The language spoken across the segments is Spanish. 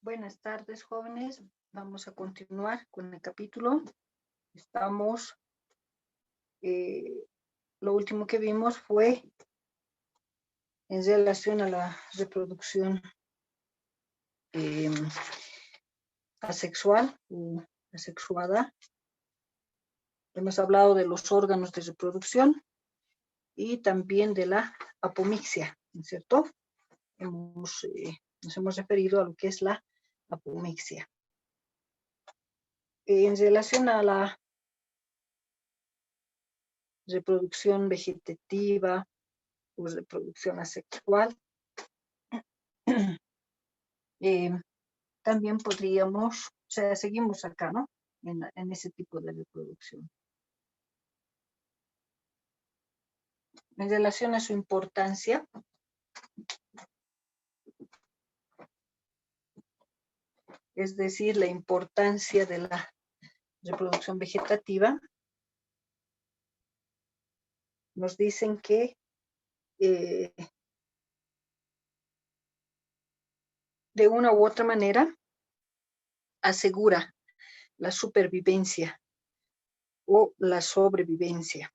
Buenas tardes, jóvenes. Vamos a continuar con el capítulo. Estamos, lo último que vimos fue en relación a la reproducción asexual o asexuada. Hemos hablado de los órganos de reproducción y también de la apomixia, ¿no es cierto? Nos hemos referido a lo que es la apomixia. En relación a la reproducción vegetativa o reproducción asexual, también podríamos, o sea, seguimos acá, ¿no? En ese tipo de reproducción. En relación a su importancia, es decir, la importancia de la reproducción vegetativa, nos dicen que de una u otra manera asegura la supervivencia o la sobrevivencia.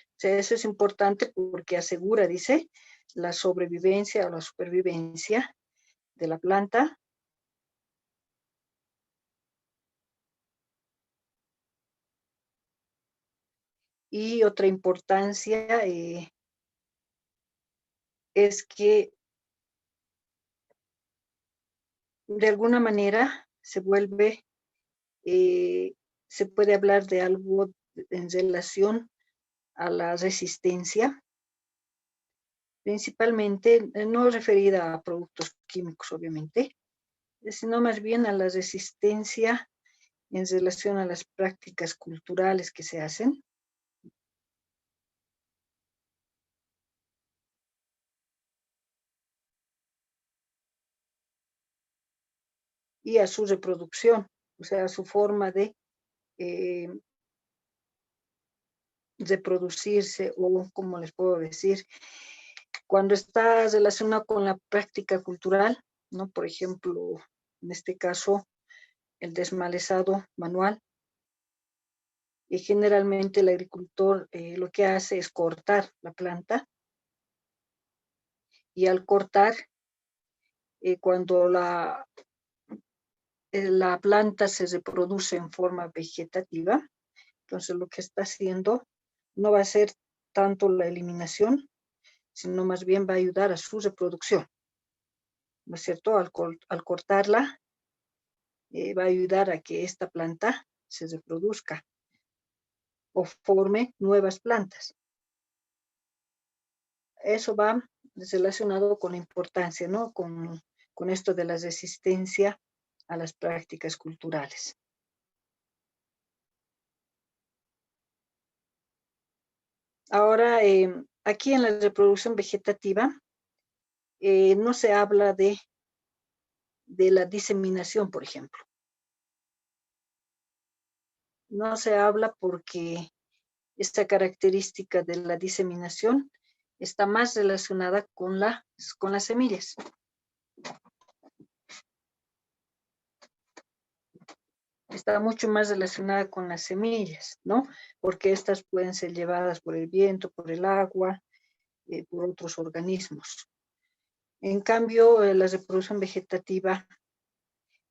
O sea, eso es importante porque asegura, dice, la sobrevivencia o la supervivencia de la planta y otra importancia es que de alguna manera se vuelve, se puede hablar de algo en relación a la resistencia, principalmente no referida a productos químicos, obviamente, sino más bien a la resistencia en relación a las prácticas culturales que se hacen. Y a su reproducción, o sea, a su forma de reproducirse, o como les puedo decir, cuando está relacionado con la práctica cultural, ¿no? Por ejemplo, en este caso, el desmalezado manual. Y generalmente el agricultor lo que hace es cortar la planta, y al cortar, cuando la planta se reproduce en forma vegetativa, entonces lo que está haciendo no va a ser tanto la eliminación, sino más bien va a ayudar a su reproducción, ¿no es cierto? Al cortarla, va a ayudar a que esta planta se reproduzca o forme nuevas plantas. Eso va relacionado con la importancia, ¿no? Con esto de la resistencia a las prácticas culturales. Ahora, aquí en la reproducción vegetativa, no se habla de la diseminación, por ejemplo. No se habla porque esta característica de la diseminación está más relacionada con las semillas. Está mucho más relacionada con las semillas, ¿no? Porque estas pueden ser llevadas por el viento, por el agua, por otros organismos. En cambio, la reproducción vegetativa,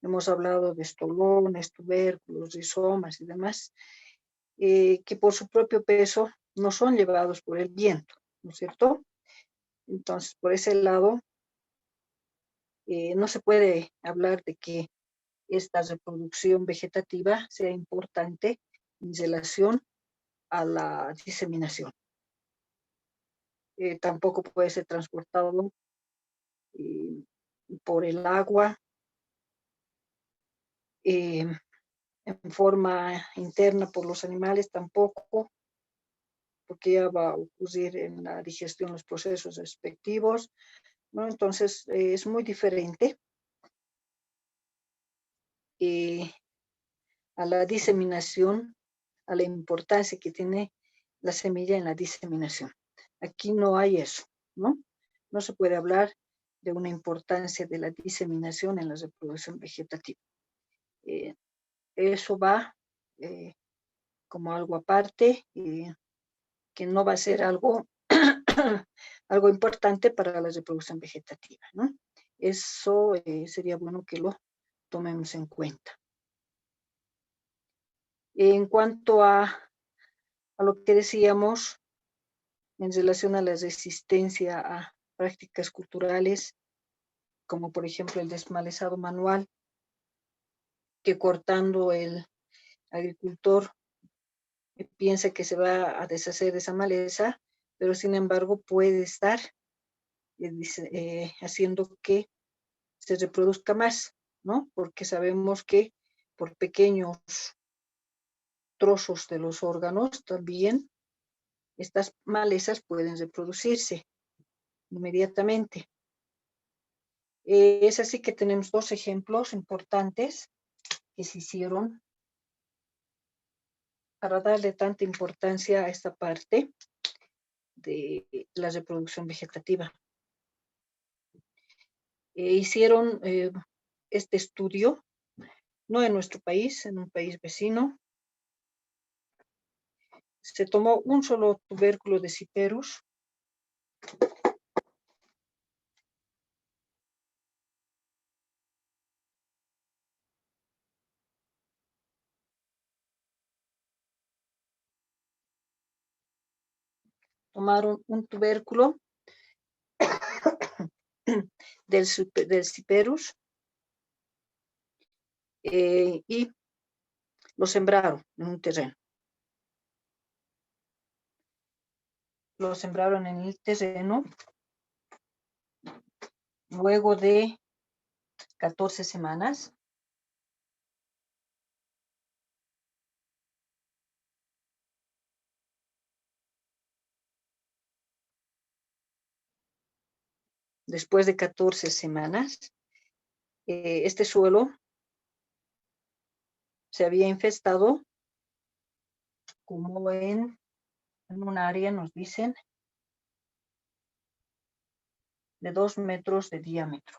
hemos hablado de estolones, tubérculos, rizomas y demás, que por su propio peso no son llevados por el viento, ¿no es cierto? Entonces, por ese lado, no se puede hablar de que esta reproducción vegetativa sea importante en relación a la diseminación. Tampoco puede ser transportado eh, por el agua en forma interna por los animales, tampoco, porque ya va a ocurrir en la digestión los procesos respectivos, ¿no? Entonces, es muy diferente a la diseminación, a la importancia que tiene la semilla en la diseminación. Aquí no hay eso, ¿no? No se puede hablar de una importancia de la diseminación en la reproducción vegetativa. Eso va como algo aparte, que no va a ser algo, algo importante para la reproducción vegetativa, ¿no? Eso sería bueno que lo tomemos en cuenta. En cuanto a lo que decíamos en relación a la resistencia a prácticas culturales, como por ejemplo el desmalezado manual, que cortando el agricultor piensa que se va a deshacer de esa maleza, pero sin embargo puede estar haciendo que se reproduzca más, ¿no? Porque sabemos que por pequeños trozos de los órganos también estas malezas pueden reproducirse inmediatamente. Es así que tenemos dos ejemplos importantes que se hicieron para darle tanta importancia a esta parte de la reproducción vegetativa. Hicieron este estudio, no en nuestro país, en un país vecino. Se tomó un solo tubérculo de Cyperus, tomaron un tubérculo del Cyperus y lo sembraron en un terreno. Lo sembraron en el terreno luego de 14 semanas. Después de 14 semanas, este suelo se había infestado como en en un área, nos dicen, de 2 metros de diámetro.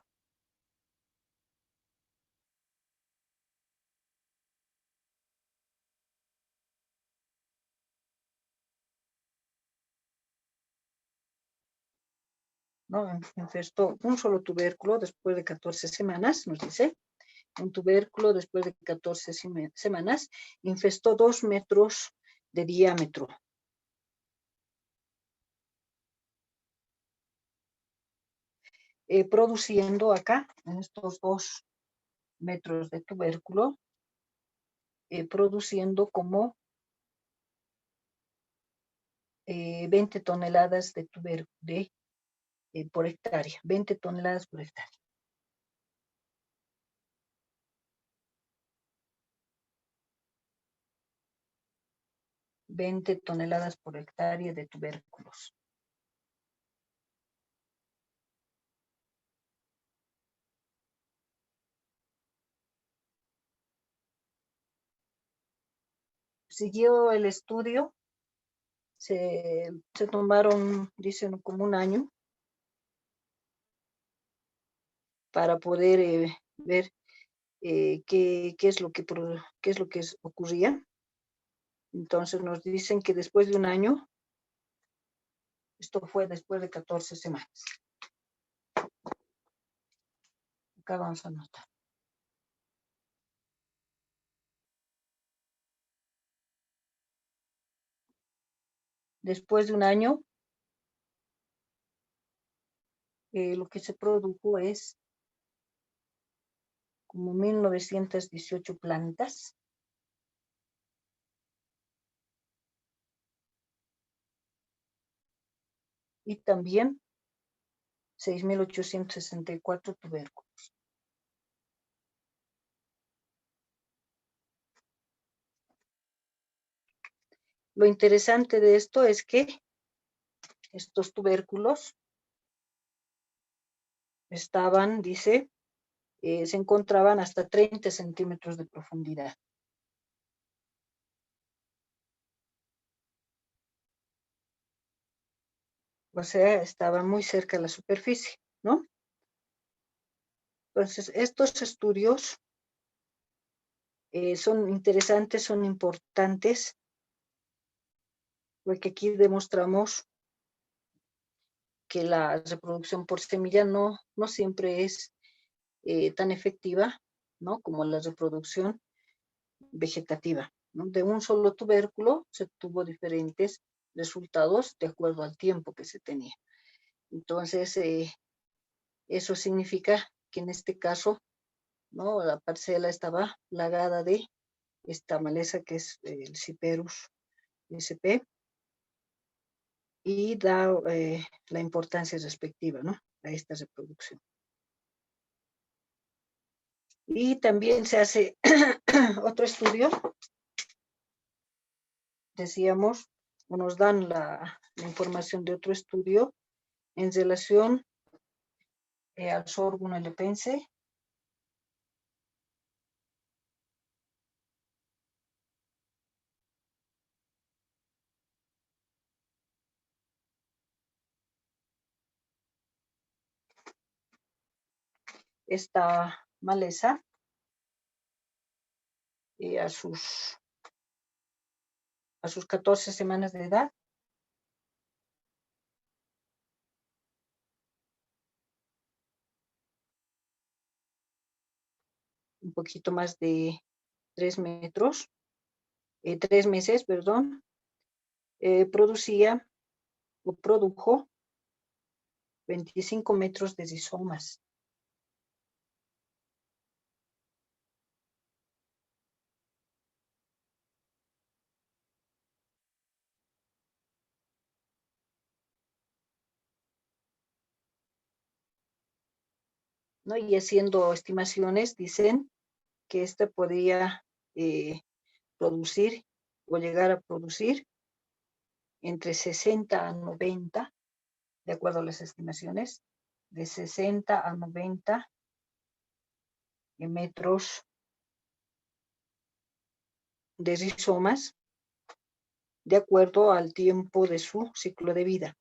¿No? Infestó un solo tubérculo después de 14 semanas, nos dice. Un tubérculo después de 14 semanas infestó 2 metros de diámetro. Produciendo acá, en estos 2 metros de tubérculo, produciendo como 20 toneladas de tubérculo por hectárea, 20 toneladas por hectárea. $20 toneladas por hectárea de tubérculos. Siguió el estudio, se tomaron, dicen, como un año para poder ver qué es lo que ocurría. Entonces nos dicen que después de un año, esto fue después de 14 semanas. Acá vamos a anotar. Después de un año, lo que se produjo es como 1918 plantas. Y también 6.864 tubérculos. Lo interesante de esto es que estos tubérculos estaban, dice, se encontraban hasta 30 centímetros de profundidad. O sea, estaban muy cerca de la superficie, ¿no? Entonces, estos estudios son interesantes, son importantes, porque aquí demostramos que la reproducción por semilla no siempre es tan efectiva, ¿no? Como la reproducción vegetativa, ¿no? De un solo tubérculo se tuvo diferentes resultados de acuerdo al tiempo que se tenía. Entonces, eso significa que en este caso, ¿no? La parcela estaba plagada de esta maleza que es el Cyperus sp, y da la importancia respectiva, ¿no? A esta reproducción. Y también se hace otro estudio, decíamos, o nos dan la información de otro estudio en relación al sorgo lepense. Esta maleza a sus 14 semanas de edad un poquito más de 3 meses, perdón, producía o produjo 25 metros de rizomas. ¿No? Y haciendo estimaciones, dicen que esta podría producir o llegar a producir entre 60 a 90, de acuerdo a las estimaciones, de 60 a 90 metros de rizomas, de acuerdo al tiempo de su ciclo de vida.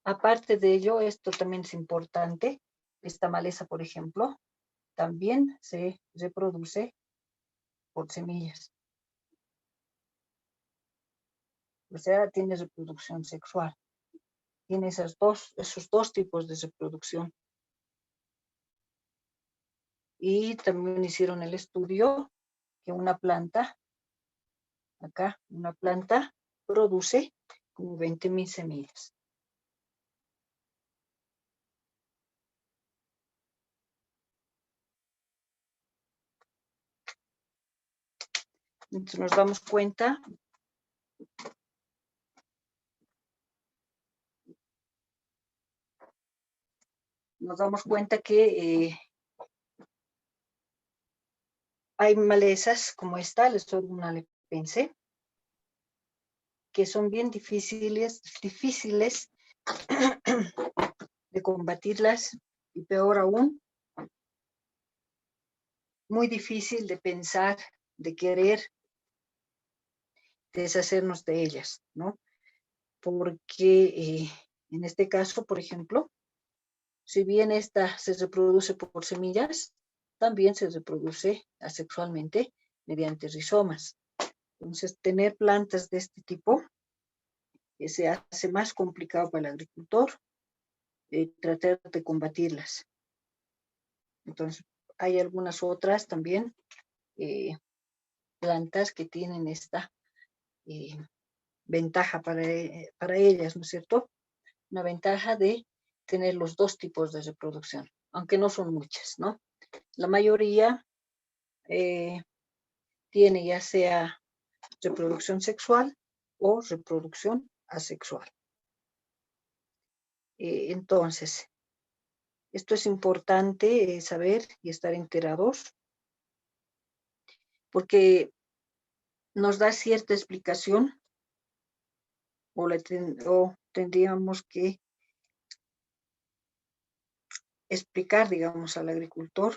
Aparte de ello, esto también es importante, esta maleza, por ejemplo, también se reproduce por semillas. O sea, tiene reproducción sexual. Tiene esos dos tipos de reproducción. Y también hicieron el estudio que una planta, acá, una planta produce como 20.000 semillas. Entonces nos damos cuenta que hay malezas como esta, el sorghum alepense, que son bien difíciles de combatirlas, y peor aún, muy difícil de pensar, de querer deshacernos de ellas, ¿no? Porque en este caso, por ejemplo, si bien esta se reproduce por semillas, también se reproduce asexualmente mediante rizomas. Entonces, tener plantas de este tipo se hace más complicado para el agricultor tratar de combatirlas. Entonces, hay algunas otras también plantas que tienen esta ventaja para ellas, ¿no es cierto? Una ventaja de tener los dos tipos de reproducción, aunque no son muchas, ¿no? La mayoría tiene ya sea reproducción sexual o reproducción asexual. Entonces, esto es importante saber y estar enterados, porque nos da cierta explicación o tendríamos que explicar, digamos, al agricultor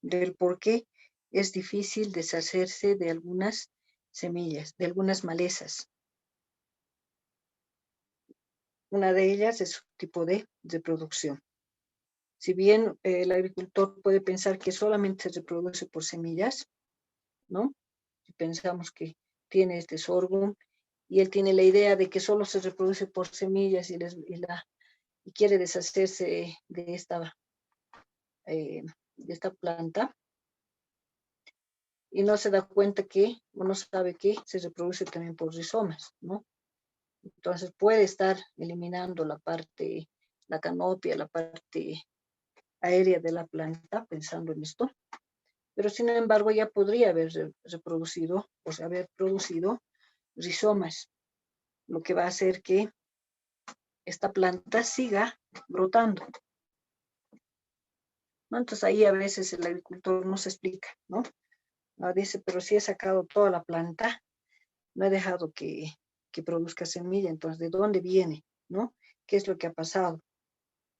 del por qué es difícil deshacerse de algunas semillas, de algunas malezas. Una de ellas es su tipo de reproducción. Si bien el agricultor puede pensar que solamente se reproduce por semillas, ¿no? Si pensamos que tiene este sorghum y él tiene la idea de que solo se reproduce por semillas y quiere deshacerse de esta planta, y no se da cuenta que, o no sabe que se reproduce también por rizomas, ¿no? Entonces puede estar eliminando la canopia, la parte aérea de la planta, pensando en esto, pero sin embargo ya podría haber reproducido, o sea, haber producido rizomas, lo que va a hacer que esta planta siga brotando, ¿no? Entonces ahí a veces el agricultor no se explica, ¿no? Dice, pero si he sacado toda la planta, no he dejado que produzca semilla, entonces, ¿de dónde viene? ¿No? ¿Qué es lo que ha pasado?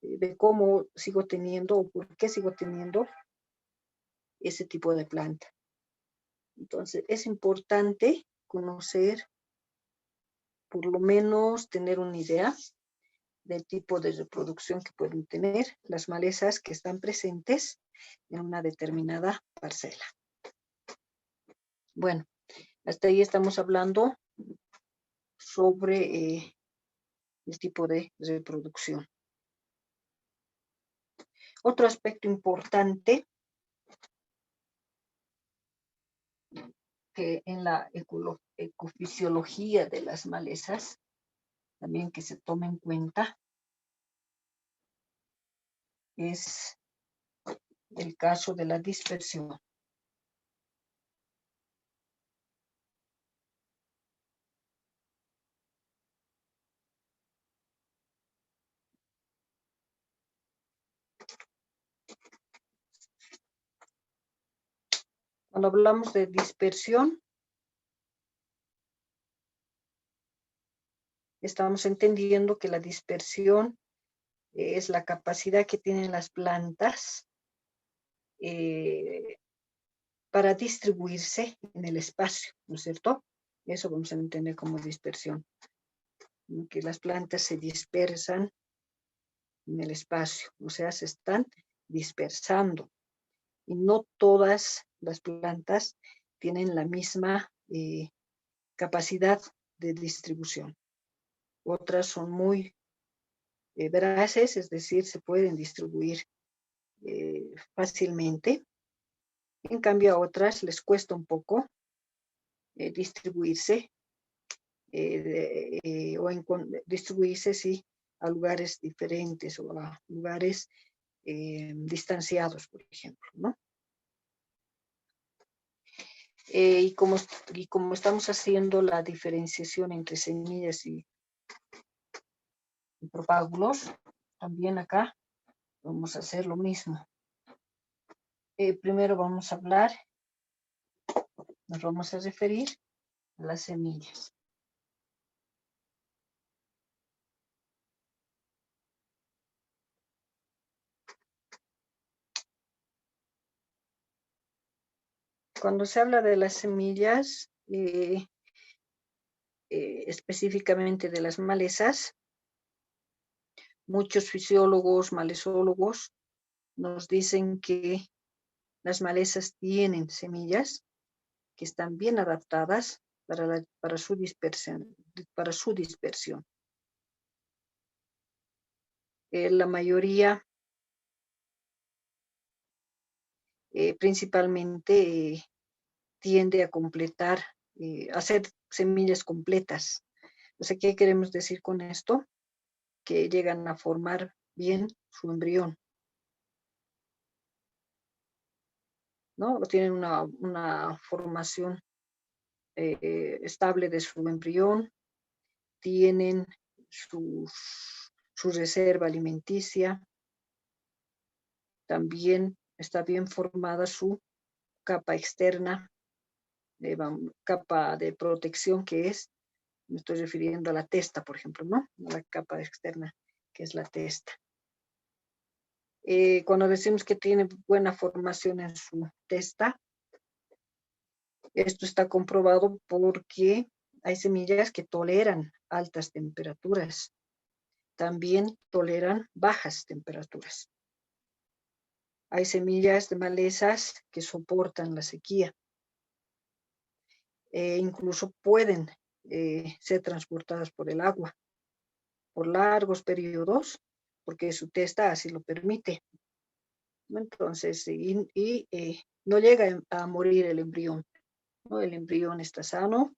De cómo sigo teniendo o por qué sigo teniendo ese tipo de planta. Entonces, es importante conocer, por lo menos tener una idea del tipo de reproducción que pueden tener las malezas que están presentes en una determinada parcela. Bueno, hasta ahí estamos hablando sobre el tipo de reproducción. Otro aspecto importante que en la ecofisiología de las malezas, también que se tome en cuenta, es el caso de la dispersión. Cuando hablamos de dispersión, estamos entendiendo que la dispersión es la capacidad que tienen las plantas para distribuirse en el espacio, ¿no es cierto? Eso vamos a entender como dispersión, ¿no? Que las plantas se dispersan en el espacio, o sea, se están dispersando. Y no todas las plantas tienen la misma capacidad de distribución. Otras son muy voraces, es decir, se pueden distribuir fácilmente. En cambio, a otras les cuesta un poco distribuirse distribuirse, sí, a lugares diferentes o a lugares distanciados, por ejemplo, ¿no? Y como estamos haciendo la diferenciación entre semillas y propágulos, también acá vamos a hacer lo mismo. Primero vamos a hablar, nos vamos a referir a las semillas. Cuando se habla de las semillas, específicamente de las malezas, muchos fisiólogos, malezólogos, nos dicen que las malezas tienen semillas que están bien adaptadas para su dispersión. La mayoría, principalmente, tiende a completar, a hacer semillas completas. O sea, ¿qué queremos decir con esto? Que llegan a formar bien su embrión, ¿no? Tienen una formación estable de su embrión, tienen su reserva alimenticia, también está bien formada su capa externa, capa de protección que es, me estoy refiriendo a la testa, por ejemplo, ¿no? A la capa externa, que es la testa. Cuando decimos que tiene buena formación en su testa, esto está comprobado porque hay semillas que toleran altas temperaturas, también toleran bajas temperaturas. Hay semillas de malezas que soportan la sequía. Incluso pueden ser transportadas por el agua por largos periodos, porque su testa así lo permite. Entonces, no llega a morir el embrión, ¿no? El embrión está sano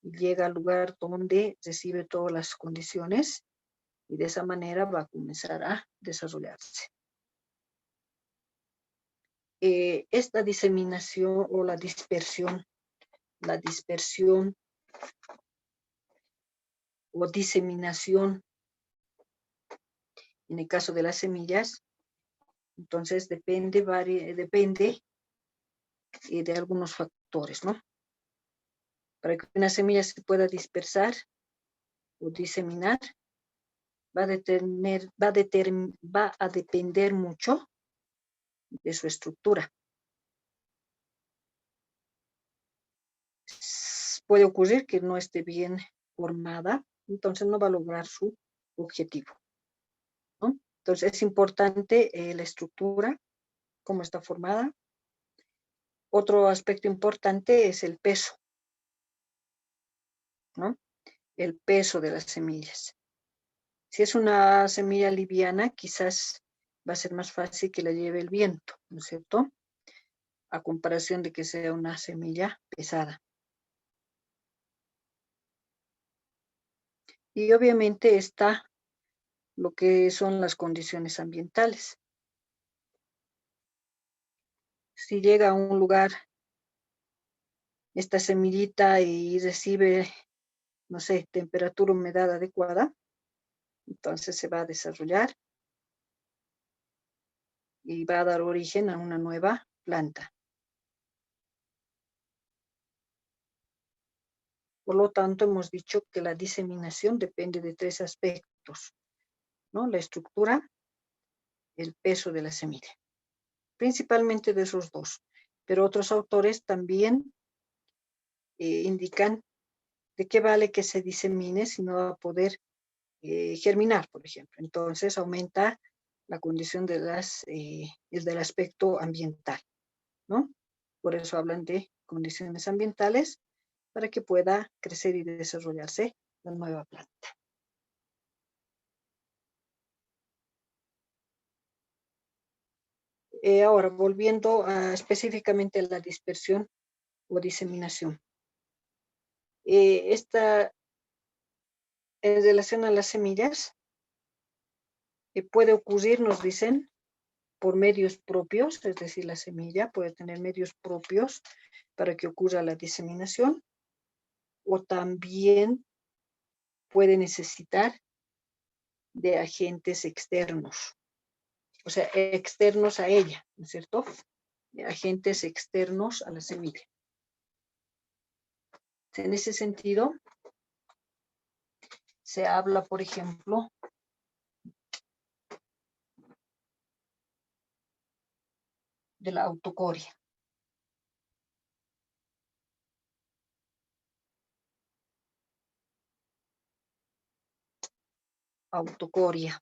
y llega al lugar donde recibe todas las condiciones y de esa manera va a comenzar a desarrollarse. Esta diseminación o la dispersión o diseminación, en el caso de las semillas, entonces depende de algunos factores, ¿no? Para que una semilla se pueda dispersar o diseminar, va a depender mucho de su estructura. Puede ocurrir que no esté bien formada, entonces no va a lograr su objetivo, ¿no? Entonces es importante la estructura, cómo está formada. Otro aspecto importante es el peso, ¿no? El peso de las semillas. Si es una semilla liviana, quizás va a ser más fácil que la lleve el viento, ¿no es cierto? A comparación de que sea una semilla pesada. Y obviamente está lo que son las condiciones ambientales. Si llega a un lugar esta semillita y recibe, no sé, temperatura, humedad adecuada, entonces se va a desarrollar y va a dar origen a una nueva planta. Por lo tanto, hemos dicho que la diseminación depende de 3 aspectos, ¿no? La estructura, el peso de la semilla. Principalmente de esos 2. Pero otros autores también indican de qué vale que se disemine si no va a poder germinar, por ejemplo. Entonces aumenta la condición de del aspecto ambiental, ¿no? Por eso hablan de condiciones ambientales para que pueda crecer y desarrollarse la nueva planta. Ahora, volviendo específicamente a la dispersión o diseminación. Esta, en relación a las semillas, puede ocurrir, nos dicen, por medios propios, es decir, la semilla puede tener medios propios para que ocurra la diseminación, o también puede necesitar de agentes externos, o sea, externos a ella, ¿no es cierto? Agentes externos a la semilla. En ese sentido, se habla, por ejemplo, de la autocoria. Autocoria.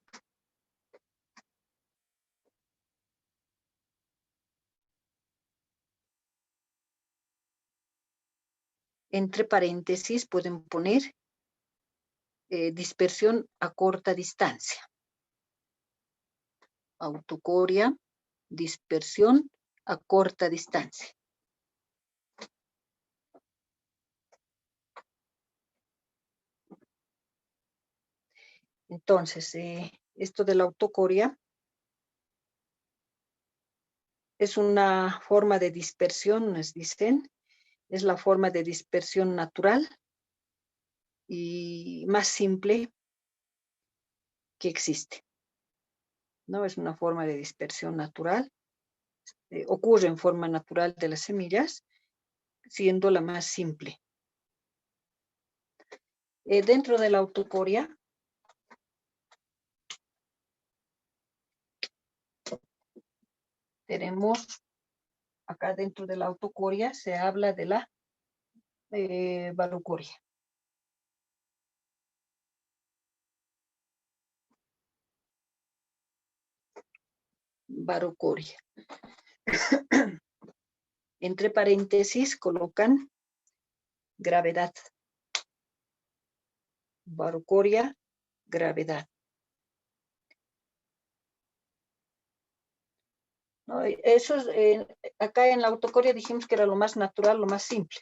Entre paréntesis pueden poner dispersión a corta distancia. Autocoria, dispersión a corta distancia. Entonces, esto de la autocoria es una forma de dispersión, nos dicen, es la forma de dispersión natural y más simple que existe, ¿no? Es una forma de dispersión natural, ocurre en forma natural de las semillas, siendo la más simple. Dentro de la autocoria, tenemos, acá dentro de la autocoria, se habla de la barocoria. Barocoria. Entre paréntesis colocan gravedad. Barocoria, gravedad. ¿No? Eso es, acá en la autocoria dijimos que era lo más natural, lo más simple.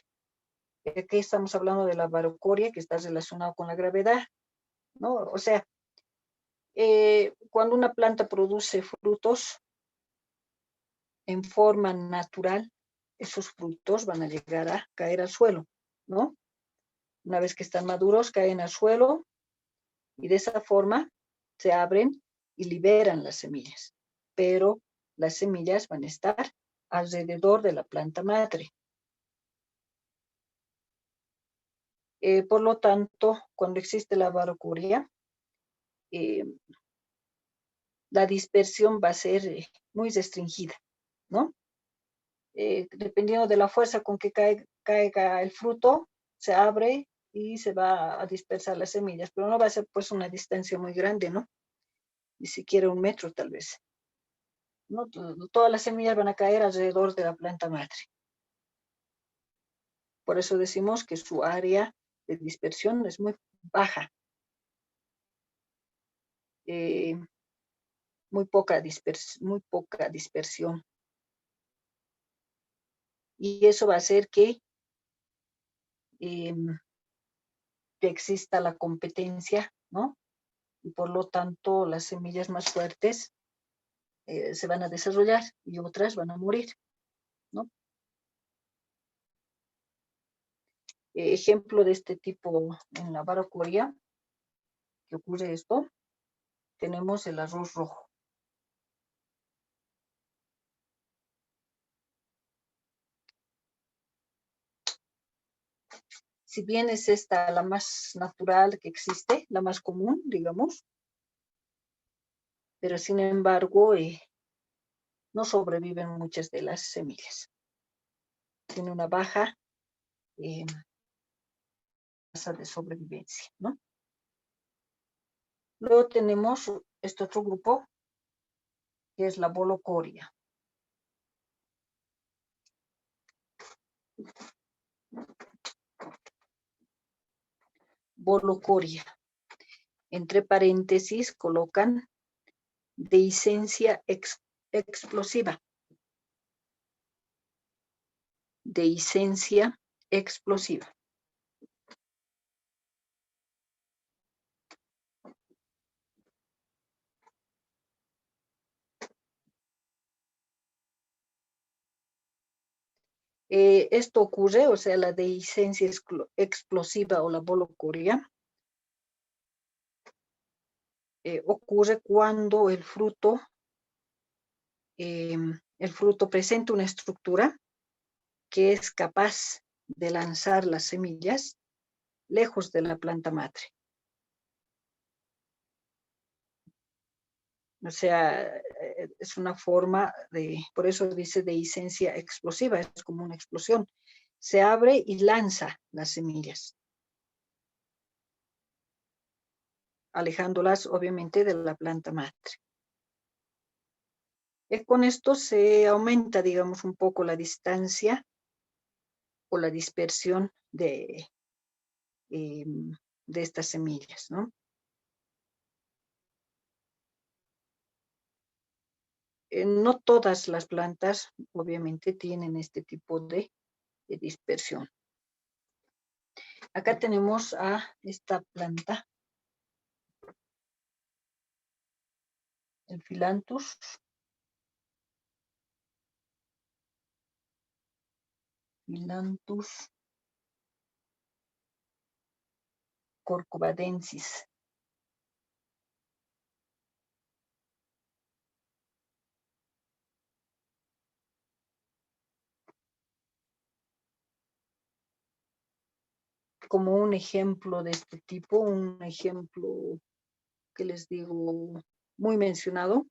Aquí estamos hablando de la barocoria, que está relacionado con la gravedad, ¿no? O sea, cuando una planta produce frutos en forma natural, esos frutos van a llegar a caer al suelo, ¿no? Una vez que están maduros, caen al suelo y de esa forma se abren y liberan las semillas. Pero las semillas van a estar alrededor de la planta madre. Por lo tanto, cuando existe la barocoria, la dispersión va a ser muy restringida, ¿no? Dependiendo de la fuerza con que caiga el fruto, se abre y se va a dispersar las semillas, pero no va a ser pues una distancia muy grande, ¿no? Ni siquiera 1 metro tal vez. ¿No? Todas las semillas van a caer alrededor de la planta madre. Por eso decimos que su área de dispersión es muy baja. Muy poca dispersión. Y eso va a hacer que exista la competencia, ¿no? Y por lo tanto las semillas más fuertes se van a desarrollar y otras van a morir, ¿no? Ejemplo de este tipo en la barocoria, que ocurre esto, tenemos el arroz rojo. Si bien es esta la más natural que existe, la más común, digamos, pero sin embargo no sobreviven muchas de las semillas. tiene una baja tasa de sobrevivencia, ¿no? Luego tenemos este otro grupo, que es la bolocoria. Bolocoria. Entre paréntesis colocan dehiscencia explosiva. Dehiscencia explosiva. Esto ocurre, o sea, la dehiscencia explosiva o la bolocoria, ocurre cuando el fruto presenta una estructura que es capaz de lanzar las semillas lejos de la planta madre. O sea, es una forma por eso dice dehiscencia explosiva, es como una explosión. Se abre y lanza las semillas, alejándolas obviamente de la planta madre. Con esto se aumenta, digamos, un poco la distancia o la dispersión de estas semillas, ¿no? No todas las plantas, obviamente, tienen este tipo de dispersión. Acá tenemos a esta planta, el Phyllanthus. Phyllanthus corcovadensis. Como un ejemplo de este tipo, un ejemplo que les digo muy mencionado.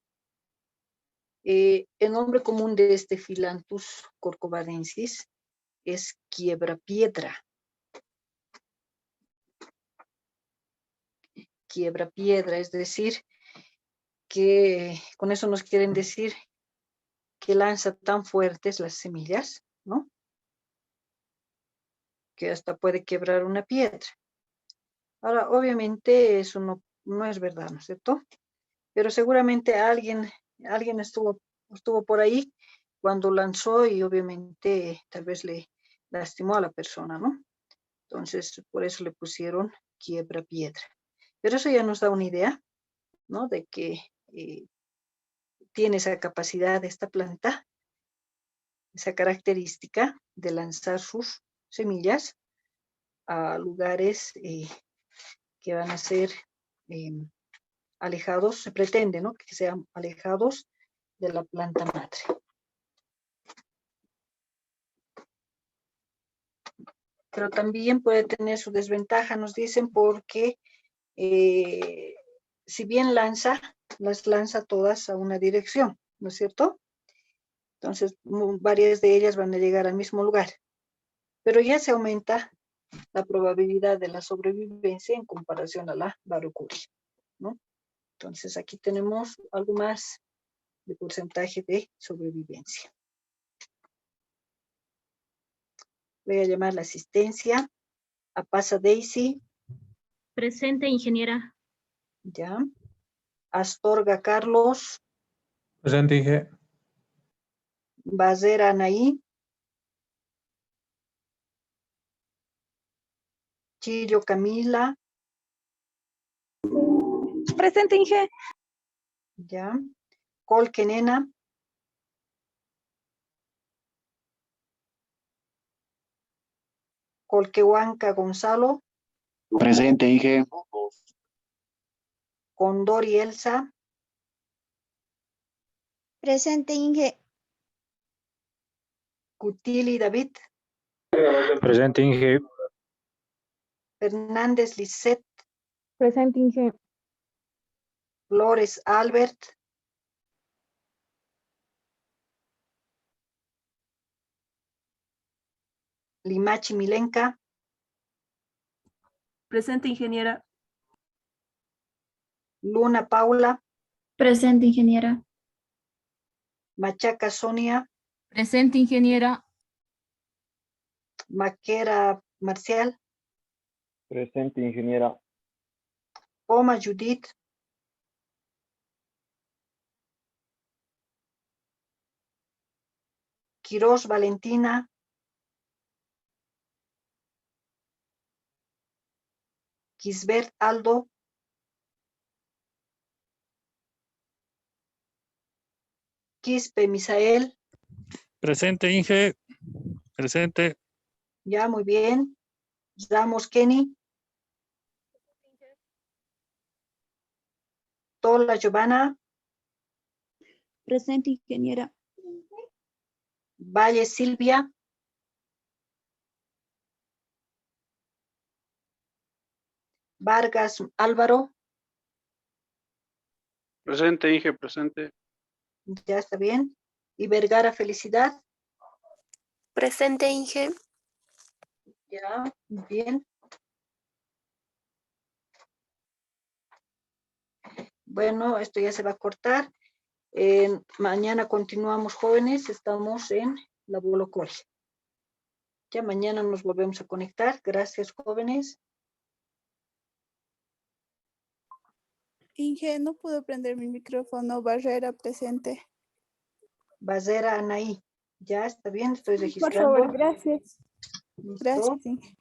El nombre común de este Phyllanthus corcovadensis es quiebrapiedra. Quiebrapiedra, es decir, que con eso nos quieren decir que lanza tan fuertes las semillas, ¿no? Que hasta puede quebrar una piedra. Ahora, obviamente eso no es verdad, ¿no es cierto? Pero seguramente alguien estuvo por ahí cuando lanzó y obviamente tal vez le lastimó a la persona, ¿no? Entonces, por eso le pusieron quiebrapiedra. Pero eso ya nos da una idea, ¿no? De que tiene esa capacidad de esta planta, esa característica de lanzar sus semillas a lugares que van a ser alejados, se pretende, ¿no? Que sean alejados de la planta madre. Pero también puede tener su desventaja, nos dicen, porque si bien las lanza todas a una dirección, ¿no es cierto? Entonces, varias de ellas van a llegar al mismo lugar. Pero ya se aumenta la probabilidad de la sobrevivencia en comparación a la barocuria, ¿no? Entonces, aquí tenemos algo más de porcentaje de sobrevivencia. Voy a llamar la asistencia a Pasa Daisy. Presente, ingeniera. Ya. Astorga Carlos. Presente, Inge. Bazera Anaí. Chillo Camila. Presente, Inge. Ya. Colque Nena. Colquehuanca Gonzalo. Presente, Inge. Condori Elsa. Presente, Inge. Cutili David. Presente, Inge. Fernández Lisset. Presente, Inge. Flores Albert. Limachi Milenka, Presente, ingeniera. Luna Paula, Presente, ingeniera. Machaca Sonia, Presente, ingeniera. Maquera Marcial, Presente, ingeniera. Poma Judith, Quiroz Valentina, Kisbert Aldo, Quispe Misael, Presente, Inge. Presente. ya muy bien. Ramos Kenny, Tola Giovanna, Presente, ingeniera. Valle Silvia, Vargas Álvaro, Presente, Inge, presente. ya está bien. Y Vergara Felicidad, Presente, Inge. ya, muy bien. Bueno, esto ya se va a cortar. Mañana continuamos, jóvenes, estamos en la Bolocol. Ya mañana nos volvemos a conectar. Gracias, jóvenes. Inge, no puedo prender mi micrófono. Barrera, presente. Basera Anaí, ya está bien, estoy Por registrando. favor, gracias. Listo. Gracias, Inge.